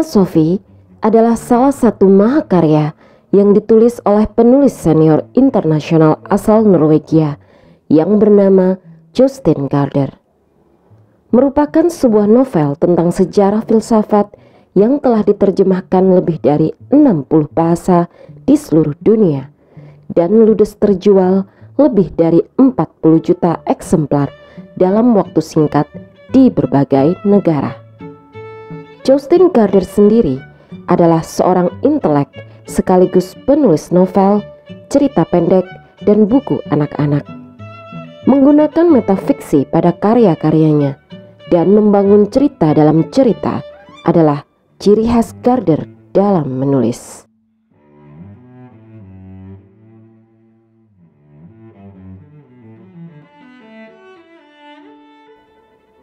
Kisah Sophie adalah salah satu mahakarya yang ditulis oleh penulis senior internasional asal Norwegia yang bernama Jostein Gaarder. Merupakan sebuah novel tentang sejarah filsafat yang telah diterjemahkan lebih dari 60 bahasa di seluruh dunia dan ludes terjual lebih dari 40 juta eksemplar dalam waktu singkat di berbagai negara. Jostein Gaarder sendiri adalah seorang intelek sekaligus penulis novel, cerita pendek, dan buku anak-anak. Menggunakan metafiksi pada karya-karyanya dan membangun cerita dalam cerita adalah ciri khas Gaarder dalam menulis.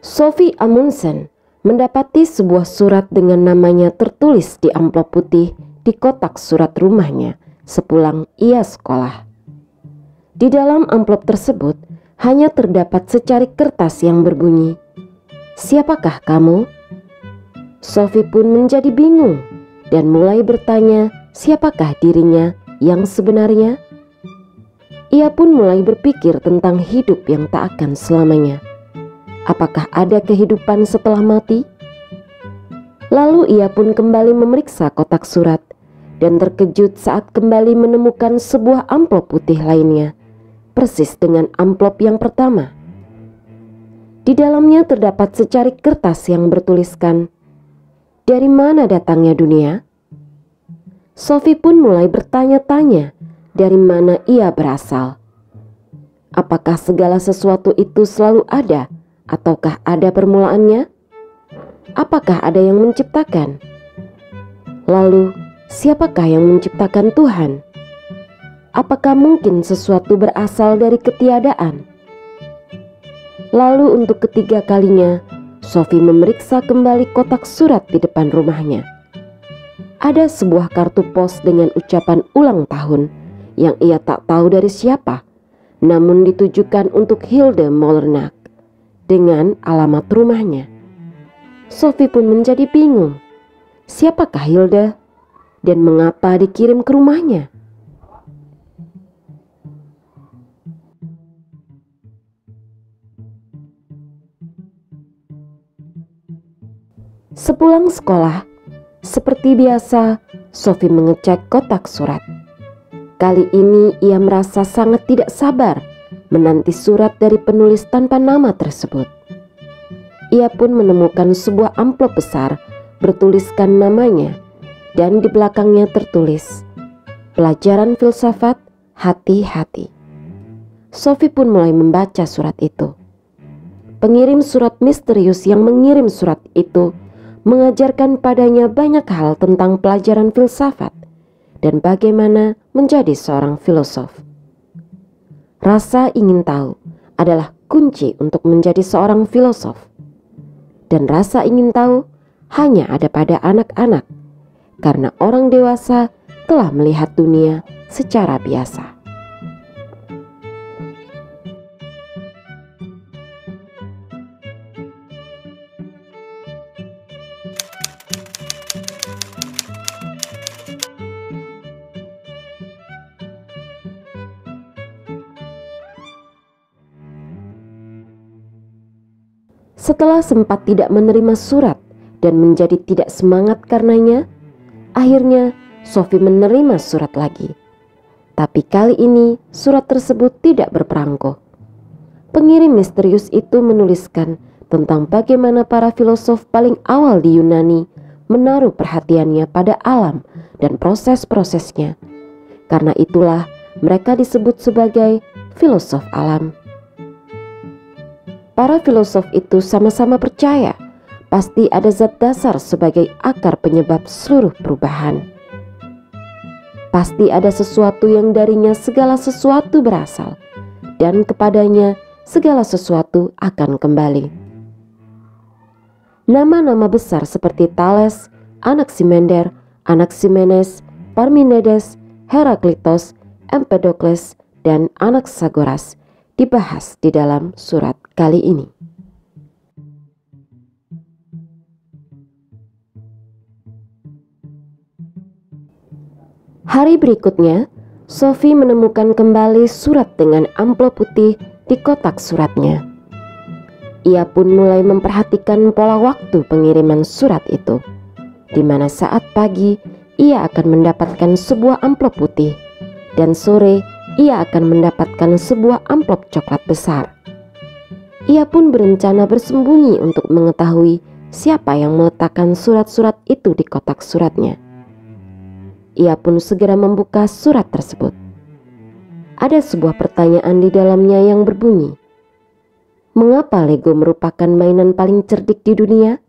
Sofie Amundsen mendapati sebuah surat dengan namanya tertulis di amplop putih di kotak surat rumahnya sepulang ia sekolah. Di dalam amplop tersebut hanya terdapat secari kertas yang berbunyi, "Siapakah kamu?" Sofie pun menjadi bingung dan mulai bertanya siapakah dirinya yang sebenarnya. Ia pun mulai berpikir tentang hidup yang tak akan selamanya. Apakah ada kehidupan setelah mati? Lalu ia pun kembali memeriksa kotak surat dan terkejut saat kembali menemukan sebuah amplop putih lainnya, persis dengan amplop yang pertama. Di dalamnya terdapat secari kertas yang bertuliskan, "Dari mana datangnya dunia?" Sofie pun mulai bertanya-tanya dari mana ia berasal. Apakah segala sesuatu itu selalu ada? Ataukah ada permulaannya? Apakah ada yang menciptakan? Lalu, siapakah yang menciptakan Tuhan? Apakah mungkin sesuatu berasal dari ketiadaan? Lalu untuk ketiga kalinya, Sofie memeriksa kembali kotak surat di depan rumahnya. Ada sebuah kartu pos dengan ucapan ulang tahun yang ia tak tahu dari siapa, namun ditujukan untuk Hilde Molenaar dengan alamat rumahnya. Sofie pun menjadi bingung. Siapakah Hilde dan mengapa dikirim ke rumahnya? Sepulang sekolah, seperti biasa, Sofie mengecek kotak surat. Kali ini ia merasa sangat tidak sabar menanti surat dari penulis tanpa nama tersebut. Ia pun menemukan sebuah amplop besar bertuliskan namanya dan di belakangnya tertulis, "Pelajaran filsafat, hati-hati." Sofie pun mulai membaca surat itu. Pengirim surat misterius yang mengirim surat itu mengajarkan padanya banyak hal tentang pelajaran filsafat dan bagaimana menjadi seorang filosof. Rasa ingin tahu adalah kunci untuk menjadi seorang filosof. Dan rasa ingin tahu hanya ada pada anak-anak, karena orang dewasa telah melihat dunia secara biasa. Setelah sempat tidak menerima surat dan menjadi tidak semangat karenanya, akhirnya Sofie menerima surat lagi. Tapi kali ini surat tersebut tidak berperangko. Pengirim misterius itu menuliskan tentang bagaimana para filosof paling awal di Yunani menaruh perhatiannya pada alam dan proses-prosesnya. Karena itulah mereka disebut sebagai filosof alam. Para filosof itu sama-sama percaya pasti ada zat dasar sebagai akar penyebab seluruh perubahan. Pasti ada sesuatu yang darinya segala sesuatu berasal dan kepadanya segala sesuatu akan kembali. Nama-nama besar seperti Thales, Anaximander, Anaximenes, Parmenides, Heraklitos, Empedokles, dan Anaxagoras dibahas di dalam surat kali ini. Hari berikutnya, Sophie menemukan kembali surat dengan amplop putih di kotak suratnya. Ia pun mulai memperhatikan pola waktu pengiriman surat itu, di mana saat pagi ia akan mendapatkan sebuah amplop putih dan sore ia akan mendapatkan sebuah amplop coklat besar. Ia pun berencana bersembunyi untuk mengetahui siapa yang meletakkan surat-surat itu di kotak suratnya. Ia pun segera membuka surat tersebut. Ada sebuah pertanyaan di dalamnya yang berbunyi, "Mengapa Lego merupakan mainan paling cerdik di dunia?"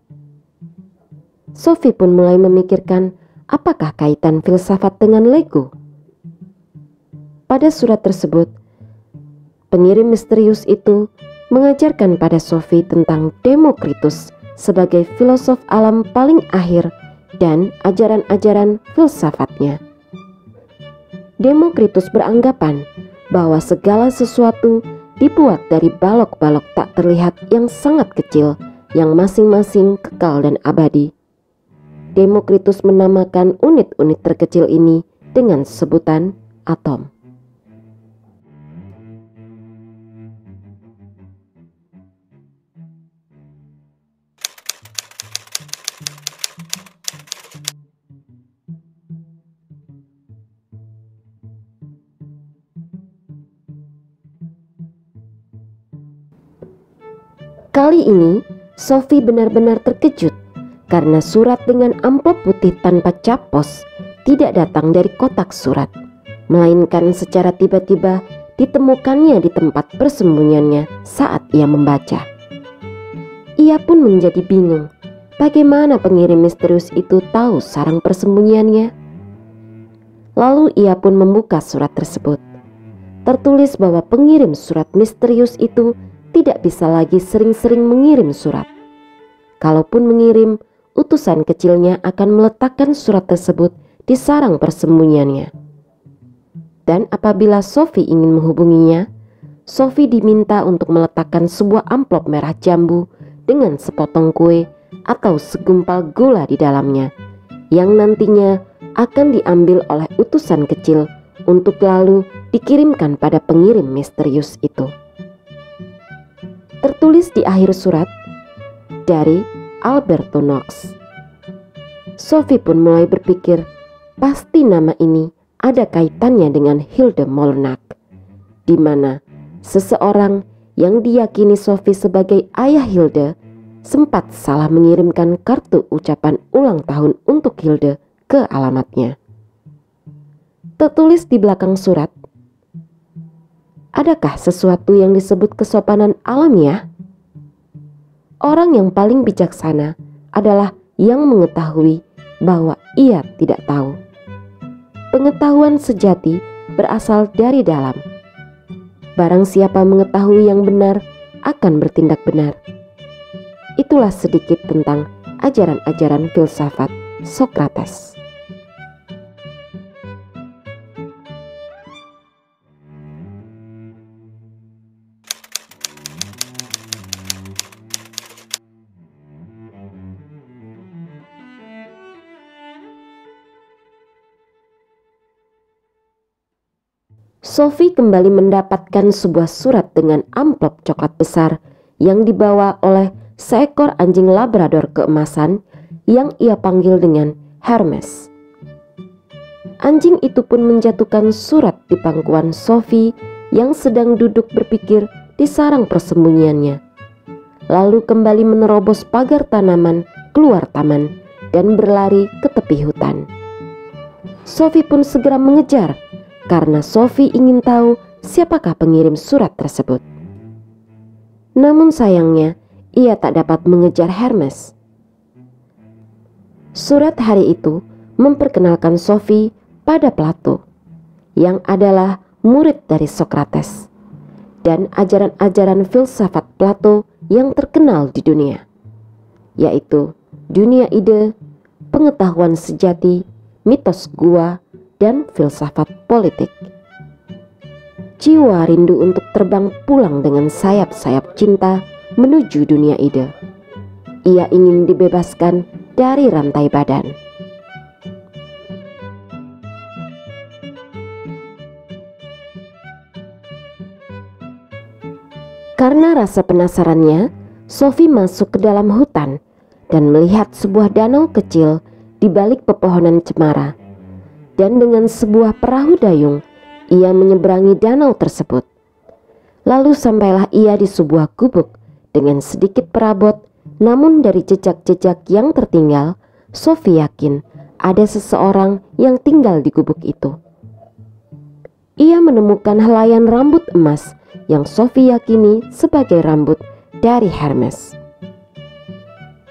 Sophie pun mulai memikirkan apakah kaitan filsafat dengan Lego. Pada surat tersebut, pengirim misterius itu mengajarkan pada Sophie tentang Demokritus sebagai filosof alam paling akhir dan ajaran-ajaran filsafatnya. Demokritus beranggapan bahwa segala sesuatu dibuat dari balok-balok tak terlihat yang sangat kecil yang masing-masing kekal dan abadi. Demokritus menamakan unit-unit terkecil ini dengan sebutan atom. Kali ini, Sophie benar-benar terkejut karena surat dengan amplop putih tanpa cap pos tidak datang dari kotak surat, melainkan secara tiba-tiba ditemukannya di tempat persembunyiannya saat ia membaca. Ia pun menjadi bingung, bagaimana pengirim misterius itu tahu sarang persembunyiannya. Lalu ia pun membuka surat tersebut. Tertulis bahwa pengirim surat misterius itu tidak bisa lagi sering-sering mengirim surat. Kalaupun mengirim, utusan kecilnya akan meletakkan surat tersebut di sarang persembunyiannya. Dan apabila Sophie ingin menghubunginya, Sophie diminta untuk meletakkan sebuah amplop merah jambu dengan sepotong kue atau segumpal gula di dalamnya, yang nantinya akan diambil oleh utusan kecil untuk lalu dikirimkan pada pengirim misterius itu. Tertulis di akhir surat, dari Alberto Knox. Sophie pun mulai berpikir, pasti nama ini ada kaitannya dengan Hilde Molnak, di mana seseorang yang diyakini Sophie sebagai ayah Hilde sempat salah mengirimkan kartu ucapan ulang tahun untuk Hilde ke alamatnya. Tertulis di belakang surat, adakah sesuatu yang disebut kesopanan alamiah? Orang yang paling bijaksana adalah yang mengetahui bahwa ia tidak tahu. Pengetahuan sejati berasal dari dalam. Barang siapa mengetahui yang benar akan bertindak benar. Itulah sedikit tentang ajaran-ajaran filsafat Socrates. Sophie kembali mendapatkan sebuah surat dengan amplop coklat besar yang dibawa oleh seekor anjing Labrador keemasan yang ia panggil dengan Hermes. Anjing itu pun menjatuhkan surat di pangkuan Sophie yang sedang duduk berpikir di sarang persembunyiannya, lalu kembali menerobos pagar tanaman keluar taman dan berlari ke tepi hutan. Sophie pun segera mengejar karena Sophie ingin tahu siapakah pengirim surat tersebut. Namun sayangnya, ia tak dapat mengejar Hermes. Surat hari itu memperkenalkan Sophie pada Plato, yang adalah murid dari Socrates, dan ajaran-ajaran filsafat Plato yang terkenal di dunia, yaitu dunia ide, pengetahuan sejati, mitos gua, dan filsafat politik. Jiwa rindu untuk terbang pulang dengan sayap-sayap cinta menuju dunia ide. Ia ingin dibebaskan dari rantai badan. Karena rasa penasarannya, Sophie masuk ke dalam hutan dan melihat sebuah danau kecil di balik pepohonan cemara. Dan dengan sebuah perahu dayung, ia menyeberangi danau tersebut. Lalu sampailah ia di sebuah gubuk dengan sedikit perabot, namun dari jejak-jejak yang tertinggal, Sophie yakin ada seseorang yang tinggal di gubuk itu. Ia menemukan helaian rambut emas yang Sophie yakini sebagai rambut dari Hermes.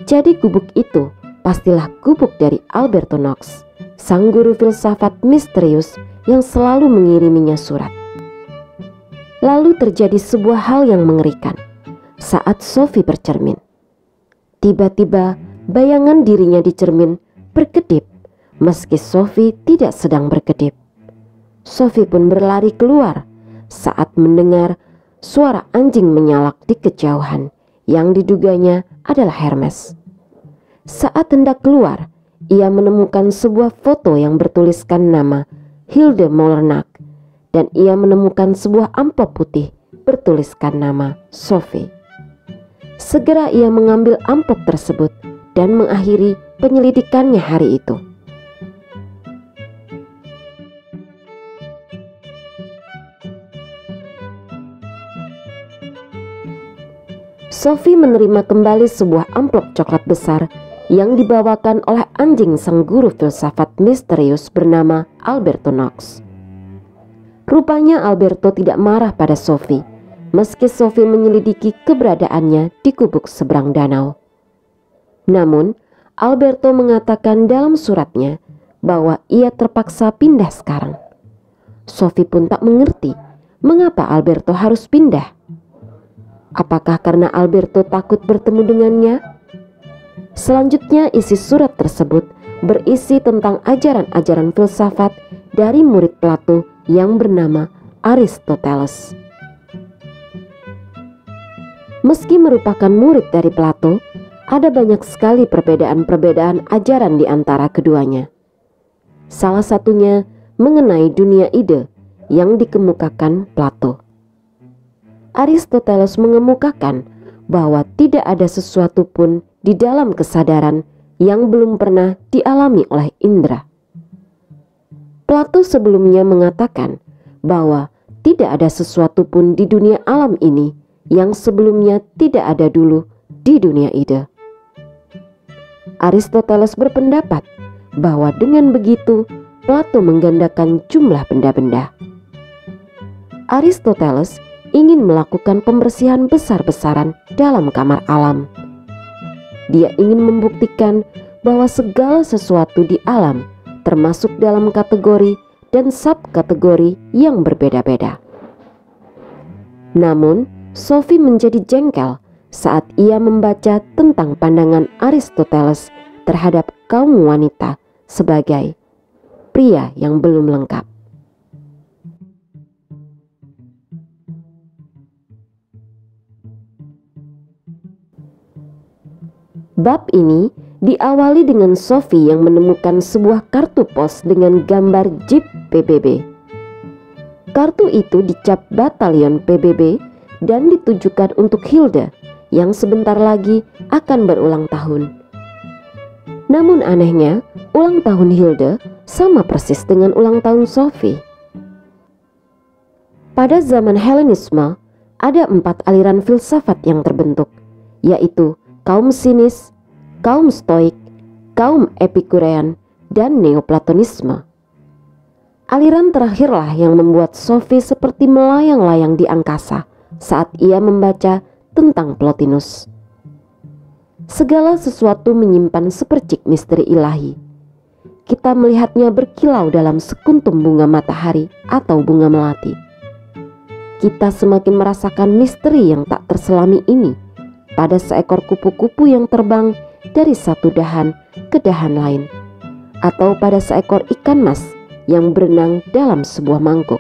Jadi gubuk itu pastilah gubuk dari Alberto Knox, sang guru filsafat misterius yang selalu mengiriminya surat. Lalu terjadi sebuah hal yang mengerikan saat Sophie bercermin. Tiba-tiba bayangan dirinya di cermin berkedip meski Sophie tidak sedang berkedip. Sophie pun berlari keluar saat mendengar suara anjing menyalak di kejauhan yang diduganya adalah Hermes. Saat hendak keluar, ia menemukan sebuah foto yang bertuliskan nama Hilde Molenaar dan ia menemukan sebuah amplop putih bertuliskan nama Sophie. Segera ia mengambil amplop tersebut dan mengakhiri penyelidikannya hari itu. Sophie menerima kembali sebuah amplop coklat besar yang dibawakan oleh anjing sang guru filsafat misterius bernama Alberto Knox. Rupanya Alberto tidak marah pada Sophie, meski Sophie menyelidiki keberadaannya di gubuk seberang danau. Namun, Alberto mengatakan dalam suratnya bahwa ia terpaksa pindah sekarang. Sophie pun tak mengerti mengapa Alberto harus pindah. Apakah karena Alberto takut bertemu dengannya? Selanjutnya isi surat tersebut berisi tentang ajaran-ajaran filsafat dari murid Plato yang bernama Aristoteles. Meski merupakan murid dari Plato, ada banyak sekali perbedaan-perbedaan ajaran di antara keduanya. Salah satunya mengenai dunia ide yang dikemukakan Plato. Aristoteles mengemukakan bahwa tidak ada sesuatu pun di dalam kesadaran yang belum pernah dialami oleh indera. Plato sebelumnya mengatakan bahwa tidak ada sesuatu pun di dunia alam ini yang sebelumnya tidak ada dulu di dunia ide. Aristoteles berpendapat bahwa dengan begitu Plato menggandakan jumlah benda-benda. Aristoteles ingin melakukan pembersihan besar-besaran dalam kamar alam. Dia ingin membuktikan bahwa segala sesuatu di alam termasuk dalam kategori dan subkategori yang berbeda-beda. Namun, Sophie menjadi jengkel saat ia membaca tentang pandangan Aristoteles terhadap kaum wanita sebagai pria yang belum lengkap. Bab ini diawali dengan Sophie yang menemukan sebuah kartu pos dengan gambar Jeep PBB. Kartu itu dicap Batalion PBB dan ditujukan untuk Hilde yang sebentar lagi akan berulang tahun. Namun anehnya, ulang tahun Hilde sama persis dengan ulang tahun Sophie. Pada zaman Helenisme, ada 4 aliran filsafat yang terbentuk, yaitu kaum sinis, kaum stoik, kaum epikurean, dan neoplatonisme. Aliran terakhirlah yang membuat Sophie seperti melayang-layang di angkasa saat ia membaca tentang Plotinus. Segala sesuatu menyimpan sepercik misteri ilahi. Kita melihatnya berkilau dalam sekuntum bunga matahari atau bunga melati. Kita semakin merasakan misteri yang tak terselami ini pada seekor kupu-kupu yang terbang dari satu dahan ke dahan lain, atau pada seekor ikan mas yang berenang dalam sebuah mangkuk.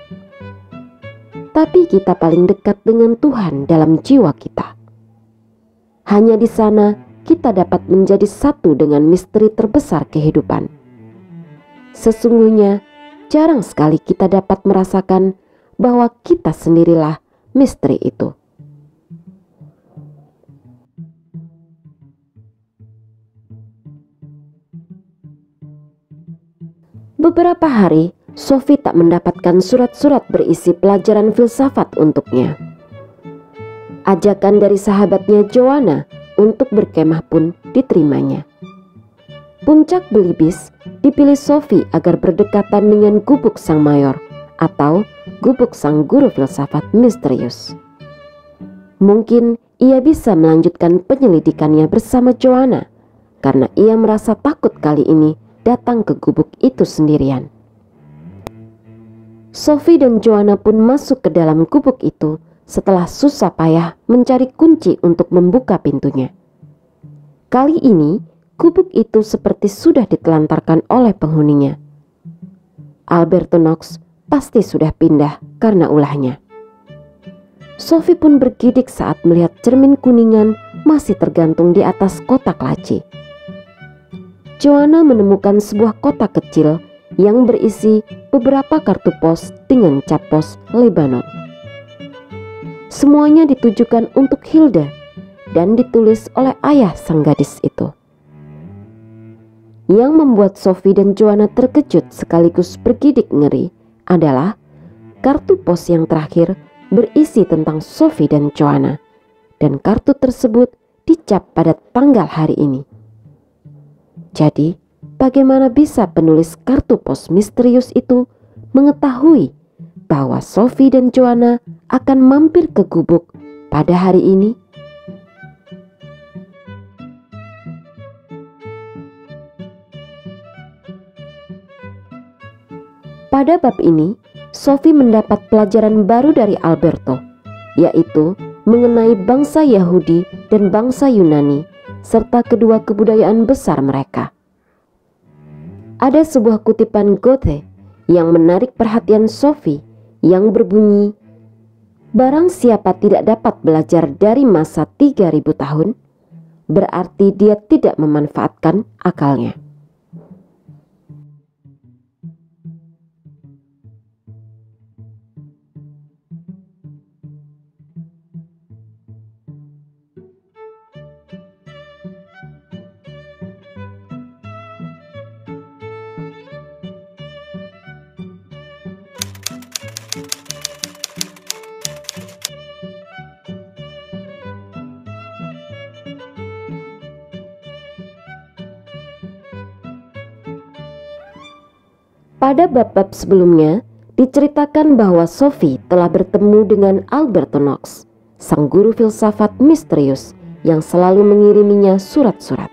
Tapi kita paling dekat dengan Tuhan dalam jiwa kita. Hanya di sana kita dapat menjadi satu dengan misteri terbesar kehidupan. Sesungguhnya jarang sekali kita dapat merasakan bahwa kita sendirilah misteri itu. Beberapa hari, Sophie tak mendapatkan surat-surat berisi pelajaran filsafat untuknya. Ajakan dari sahabatnya Joanna untuk berkemah pun diterimanya. Puncak Belibis dipilih Sophie agar berdekatan dengan gubuk sang mayor atau gubuk sang guru filsafat misterius. Mungkin ia bisa melanjutkan penyelidikannya bersama Joanna karena ia merasa takut kali ini datang ke gubuk itu sendirian. Sophie dan Joanna pun masuk ke dalam gubuk itu setelah susah payah mencari kunci untuk membuka pintunya. Kali ini gubuk itu seperti sudah ditelantarkan oleh penghuninya. Alberto Knox pasti sudah pindah karena ulahnya. Sophie pun bergidik saat melihat cermin kuningan masih tergantung di atas kotak laci. Joanna menemukan sebuah kotak kecil yang berisi beberapa kartu pos dengan cap pos Lebanon. Semuanya ditujukan untuk Hilda dan ditulis oleh ayah sang gadis itu. Yang membuat Sophie dan Joanna terkejut sekaligus bergidik ngeri adalah kartu pos yang terakhir berisi tentang Sophie dan Joanna, dan kartu tersebut dicap pada tanggal hari ini. Jadi, bagaimana bisa penulis kartu pos misterius itu mengetahui bahwa Sophie dan Joanna akan mampir ke gubuk pada hari ini? Pada bab ini, Sophie mendapat pelajaran baru dari Alberto, yaitu mengenai bangsa Yahudi dan bangsa Yunani, serta kedua kebudayaan besar mereka. Ada sebuah kutipan Goethe yang menarik perhatian Sophie yang berbunyi, "Barang siapa tidak dapat belajar dari masa 3000 tahun, berarti dia tidak memanfaatkan akalnya." Pada bab-bab sebelumnya, diceritakan bahwa Sophie telah bertemu dengan Alberto Knox, sang guru filsafat misterius yang selalu mengiriminya surat-surat.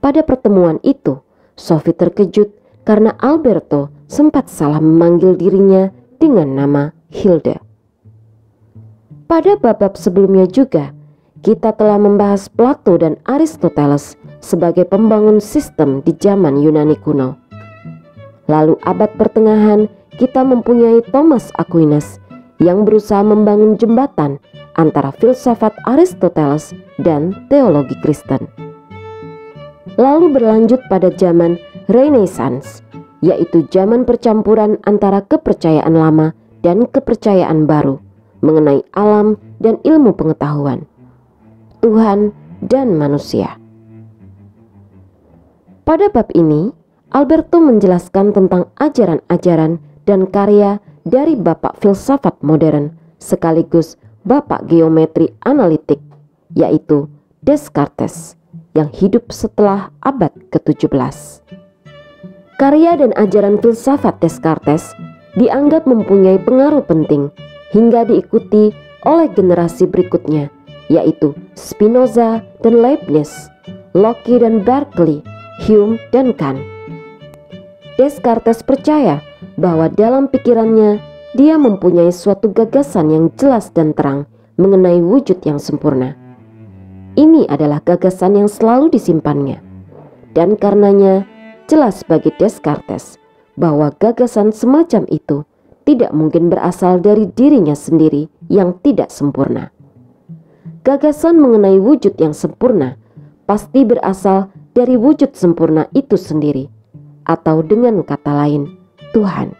Pada pertemuan itu, Sophie terkejut karena Alberto sempat salah memanggil dirinya dengan nama Hilda. Pada bab-bab sebelumnya juga, kita telah membahas Plato dan Aristoteles sebagai pembangun sistem di zaman Yunani kuno. Lalu abad pertengahan kita mempunyai Thomas Aquinas yang berusaha membangun jembatan antara filsafat Aristoteles dan teologi Kristen. Lalu berlanjut pada zaman Renaissance, yaitu zaman percampuran antara kepercayaan lama dan kepercayaan baru mengenai alam dan ilmu pengetahuan, Tuhan dan manusia. Pada bab ini, Alberto menjelaskan tentang ajaran-ajaran dan karya dari bapak filsafat modern sekaligus bapak geometri analitik, yaitu Descartes, yang hidup setelah abad ke-17. Karya dan ajaran filsafat Descartes dianggap mempunyai pengaruh penting hingga diikuti oleh generasi berikutnya, yaitu Spinoza dan Leibniz, Locke dan Berkeley, Hume dan Kant. Descartes percaya bahwa dalam pikirannya dia mempunyai suatu gagasan yang jelas dan terang mengenai wujud yang sempurna. Ini adalah gagasan yang selalu disimpannya, dan karenanya jelas bagi Descartes bahwa gagasan semacam itu tidak mungkin berasal dari dirinya sendiri yang tidak sempurna. Gagasan mengenai wujud yang sempurna pasti berasal dari wujud sempurna itu sendiri, atau dengan kata lain, Tuhan.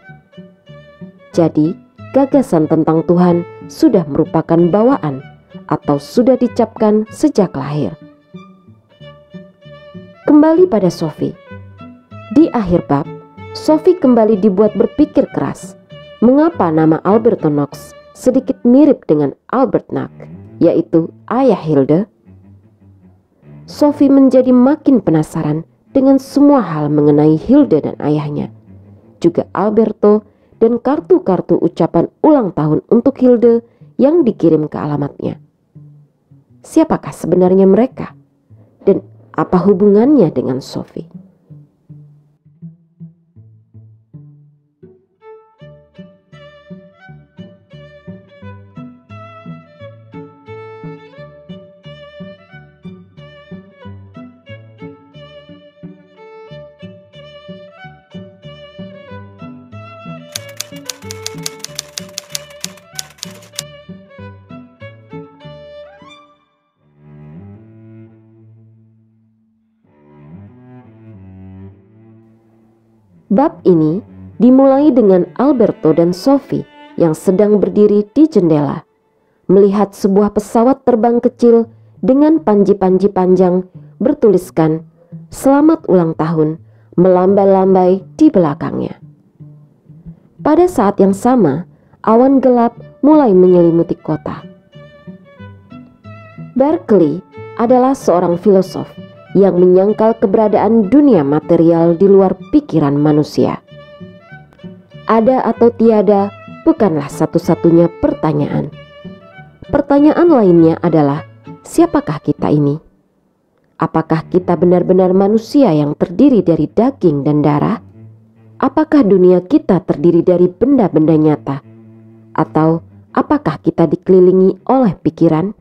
Jadi, gagasan tentang Tuhan sudah merupakan bawaan atau sudah dicapkan sejak lahir. Kembali pada Sophie. Di akhir bab, Sophie kembali dibuat berpikir keras. Mengapa nama Alberto Knox sedikit mirip dengan Albert Knox, yaitu ayah Hilde? Sophie menjadi makin penasaran dengan semua hal mengenai Hilde dan ayahnya, juga Alberto dan kartu-kartu ucapan ulang tahun untuk Hilde yang dikirim ke alamatnya. Siapakah sebenarnya mereka? Dan apa hubungannya dengan Sophie? Bab ini dimulai dengan Alberto dan Sophie yang sedang berdiri di jendela, melihat sebuah pesawat terbang kecil dengan panji-panji panjang bertuliskan "Selamat ulang tahun" melambai-lambai di belakangnya. Pada saat yang sama, awan gelap mulai menyelimuti kota. Berkeley adalah seorang filosof yang menyangkal keberadaan dunia material di luar pikiran manusia. Ada atau tiada bukanlah satu-satunya pertanyaan. Pertanyaan lainnya adalah, siapakah kita ini? Apakah kita benar-benar manusia yang terdiri dari daging dan darah? Apakah dunia kita terdiri dari benda-benda nyata? Atau apakah kita dikelilingi oleh pikiran?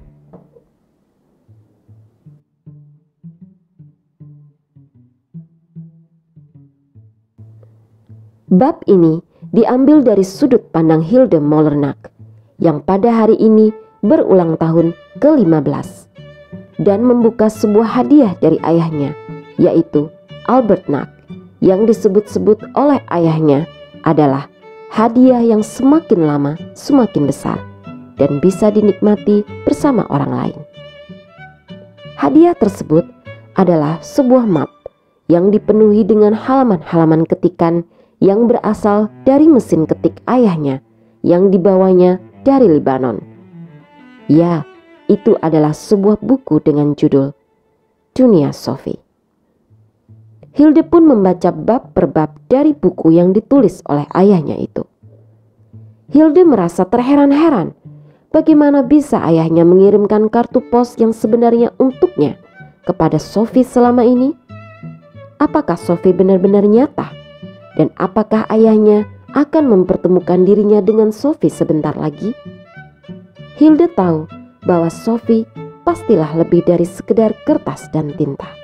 Bab ini diambil dari sudut pandang Hilde Molernack yang pada hari ini berulang tahun ke-15 dan membuka sebuah hadiah dari ayahnya, yaitu Albert Knox, yang disebut-sebut oleh ayahnya adalah hadiah yang semakin lama semakin besar dan bisa dinikmati bersama orang lain. Hadiah tersebut adalah sebuah map yang dipenuhi dengan halaman-halaman ketikan yang berasal dari mesin ketik ayahnya yang dibawanya dari Lebanon. Ya, itu adalah sebuah buku dengan judul Dunia Sophie. Hilde pun membaca bab per bab dari buku yang ditulis oleh ayahnya itu. Hilde merasa terheran-heran bagaimana bisa ayahnya mengirimkan kartu pos yang sebenarnya untuknya kepada Sophie selama ini. Apakah Sophie benar-benar nyata? Dan apakah ayahnya akan mempertemukan dirinya dengan Sophie sebentar lagi? Hilde tahu bahwa Sophie pastilah lebih dari sekedar kertas dan tinta.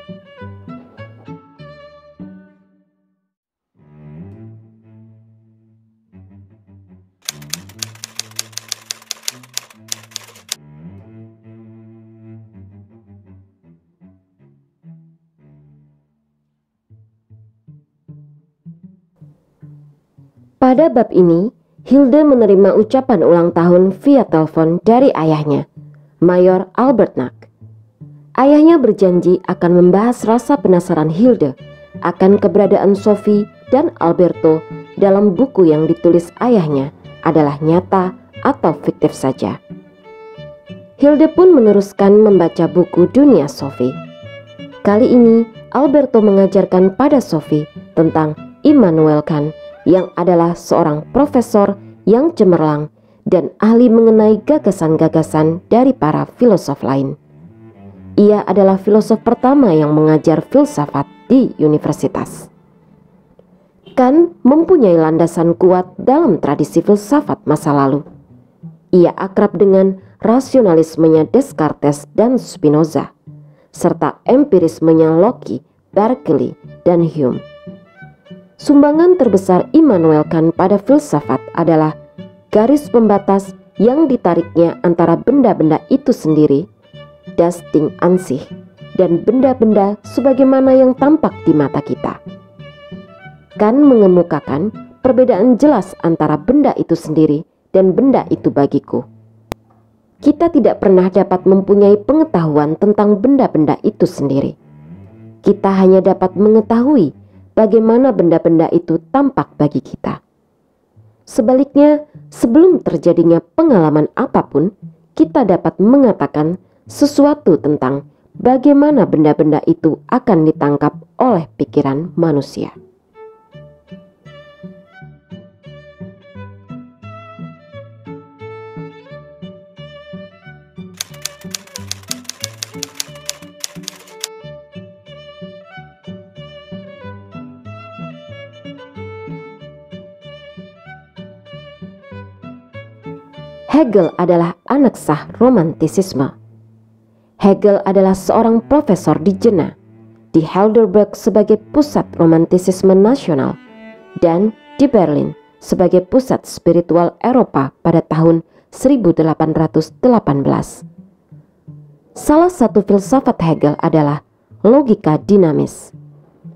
Pada bab ini, Hilde menerima ucapan ulang tahun via telepon dari ayahnya, Mayor Albert Knox. Ayahnya berjanji akan membahas rasa penasaran Hilde akan keberadaan Sophie dan Alberto dalam buku yang ditulis ayahnya adalah nyata atau fiktif saja. Hilde pun meneruskan membaca buku Dunia Sophie. Kali ini, Alberto mengajarkan pada Sophie tentang Immanuel Kant, yang adalah seorang profesor yang cemerlang dan ahli mengenai gagasan-gagasan dari para filosof lain. Ia adalah filosof pertama yang mengajar filsafat di universitas. Kant mempunyai landasan kuat dalam tradisi filsafat masa lalu. Ia akrab dengan rasionalismenya Descartes dan Spinoza, serta empirismenya Locke, Berkeley, dan Hume. Sumbangan terbesar Immanuel Kant pada filsafat adalah garis pembatas yang ditariknya antara benda-benda itu sendiri, das Ding an sich, dan benda-benda sebagaimana yang tampak di mata kita. Kant mengemukakan perbedaan jelas antara benda itu sendiri dan benda itu bagiku. Kita tidak pernah dapat mempunyai pengetahuan tentang benda-benda itu sendiri. Kita hanya dapat mengetahui bagaimana benda-benda itu tampak bagi kita. Sebaliknya, sebelum terjadinya pengalaman apapun, kita dapat mengatakan sesuatu tentang bagaimana benda-benda itu akan ditangkap oleh pikiran manusia. Hegel adalah anak sah romantisisme. Hegel adalah seorang profesor di Jena, di Heidelberg sebagai pusat romantisisme nasional, dan di Berlin sebagai pusat spiritual Eropa pada tahun 1818. Salah satu filsafat Hegel adalah logika dinamis,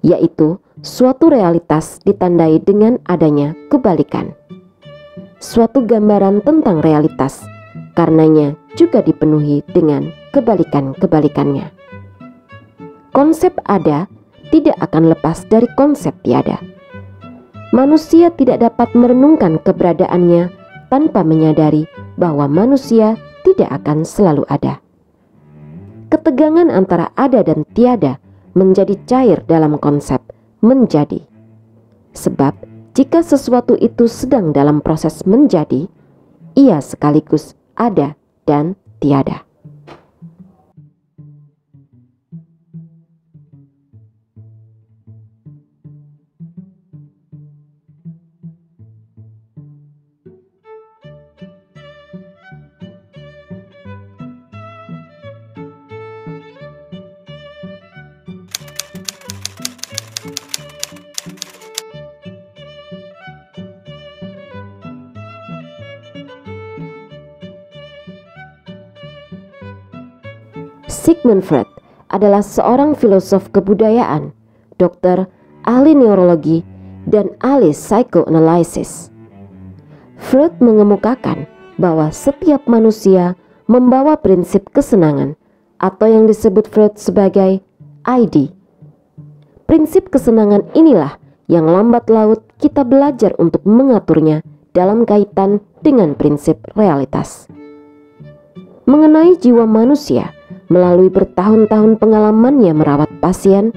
yaitu suatu realitas ditandai dengan adanya kebalikan. Suatu gambaran tentang realitas, karenanya juga dipenuhi dengan kebalikan-kebalikannya. Konsep ada tidak akan lepas dari konsep tiada. Manusia tidak dapat merenungkan keberadaannya tanpa menyadari bahwa manusia tidak akan selalu ada. Ketegangan antara ada dan tiada menjadi cair dalam konsep menjadi. Sebab jika sesuatu itu sedang dalam proses menjadi, ia sekaligus ada dan tiada. Sigmund Freud adalah seorang filosof kebudayaan, dokter, ahli neurologi, dan ahli psychoanalysis. Freud mengemukakan bahwa setiap manusia membawa prinsip kesenangan atau yang disebut Freud sebagai ID. Prinsip kesenangan inilah yang lambat laut kita belajar untuk mengaturnya dalam kaitan dengan prinsip realitas. Mengenai jiwa manusia, melalui bertahun-tahun pengalamannya merawat pasien,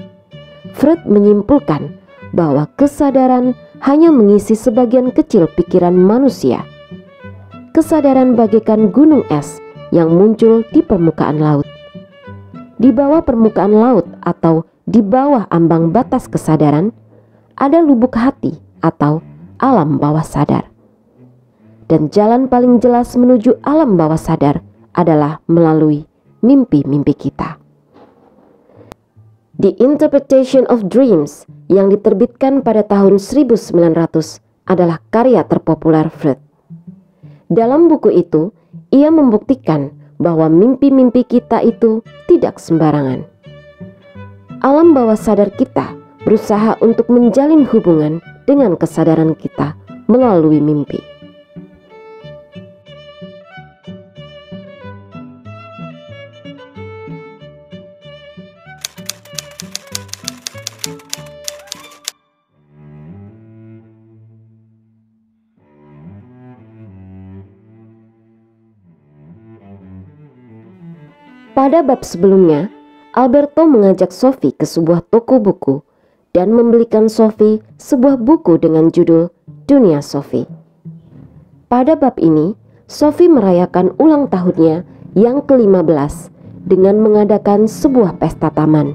Freud menyimpulkan bahwa kesadaran hanya mengisi sebagian kecil pikiran manusia. Kesadaran bagaikan gunung es yang muncul di permukaan laut. Di bawah permukaan laut atau di bawah ambang batas kesadaran, ada lubuk hati atau alam bawah sadar. Dan jalan paling jelas menuju alam bawah sadar adalah melalui mimpi-mimpi kita. The Interpretation of Dreams yang diterbitkan pada tahun 1900 adalah karya terpopuler Freud. Dalam buku itu, ia membuktikan bahwa mimpi-mimpi kita itu tidak sembarangan. Alam bawah sadar kita berusaha untuk menjalin hubungan dengan kesadaran kita melalui mimpi. Pada bab sebelumnya, Alberto mengajak Sophie ke sebuah toko buku dan membelikan Sophie sebuah buku dengan judul Dunia Sophie. Pada bab ini, Sophie merayakan ulang tahunnya yang ke-15 dengan mengadakan sebuah pesta taman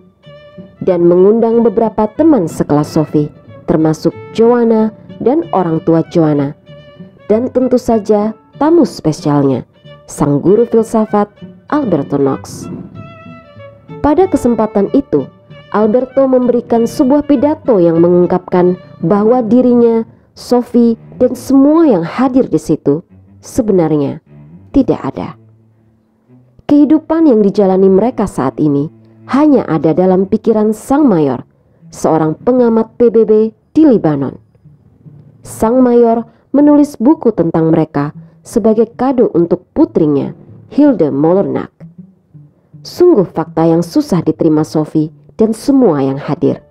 dan mengundang beberapa teman sekelas Sophie, termasuk Joanna dan orang tua Joanna, dan tentu saja tamu spesialnya, sang guru filsafat Alberto Knox. Pada kesempatan itu, Alberto memberikan sebuah pidato yang mengungkapkan bahwa dirinya, Sophie, dan semua yang hadir di situ sebenarnya tidak ada. Kehidupan yang dijalani mereka saat ini hanya ada dalam pikiran sang mayor, seorang pengamat PBB di Libanon. Sang mayor menulis buku tentang mereka sebagai kado untuk putrinya, Hilde Molernak. Sungguh fakta yang susah diterima Sophie dan semua yang hadir.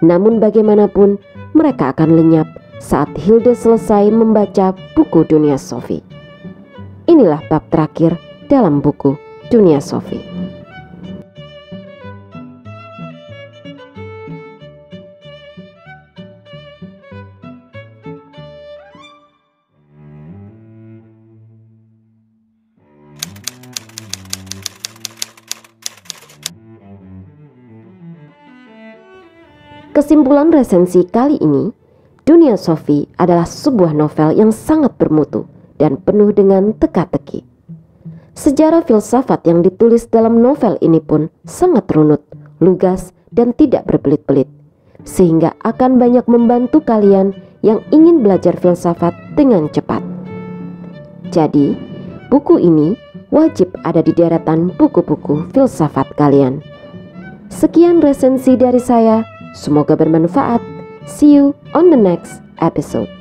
Namun bagaimanapun mereka akan lenyap saat Hilde selesai membaca buku Dunia Sophie. Inilah bab terakhir dalam buku Dunia Sophie. Kesimpulan resensi kali ini, Dunia Sophie adalah sebuah novel yang sangat bermutu dan penuh dengan teka-teki. Sejarah filsafat yang ditulis dalam novel ini pun sangat runut, lugas, dan tidak berbelit-belit, sehingga akan banyak membantu kalian yang ingin belajar filsafat dengan cepat. Jadi, buku ini wajib ada di deretan buku-buku filsafat kalian. Sekian resensi dari saya. Semoga bermanfaat. See you on the next episode.